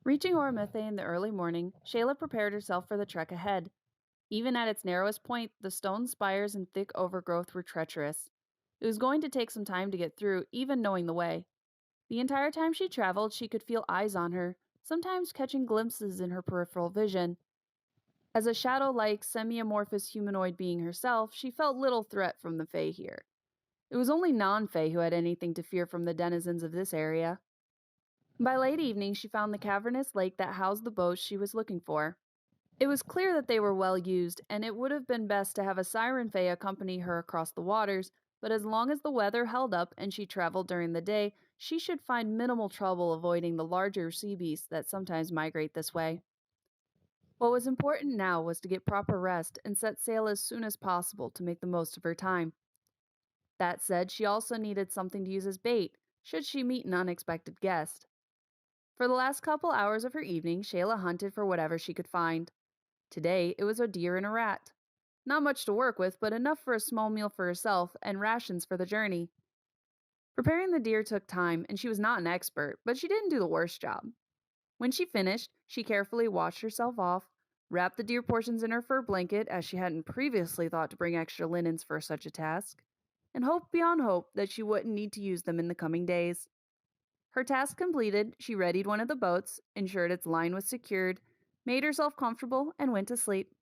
Reaching Ormathe in the early morning, Shailagh prepared herself for the trek ahead. Even at its narrowest point, the stone spires and thick overgrowth were treacherous. It was going to take some time to get through, even knowing the way. The entire time she traveled, she could feel eyes on her, sometimes catching glimpses in her peripheral vision. As a shadow like, semi amorphous humanoid being herself, she felt little threat from the Fae here. It was only non Fae who had anything to fear from the denizens of this area. By late evening, she found the cavernous lake that housed the boats she was looking for. It was clear that they were well used, and it would have been best to have a siren fae accompany her across the waters, but as long as the weather held up and she traveled during the day, she should find minimal trouble avoiding the larger sea beasts that sometimes migrate this way. What was important now was to get proper rest and set sail as soon as possible to make the most of her time. That said, she also needed something to use as bait, should she meet an unexpected guest. For the last couple hours of her evening, Shailagh hunted for whatever she could find. Today, it was a deer and a rat. Not much to work with, but enough for a small meal for herself and rations for the journey. Preparing the deer took time, and she was not an expert, but she didn't do the worst job. When she finished, she carefully washed herself off, wrapped the deer portions in her fur blanket as she hadn't previously thought to bring extra linens for such a task, and hoped beyond hope that she wouldn't need to use them in the coming days. Her task completed, she readied one of the boats, ensured its line was secured, made herself comfortable, and went to sleep.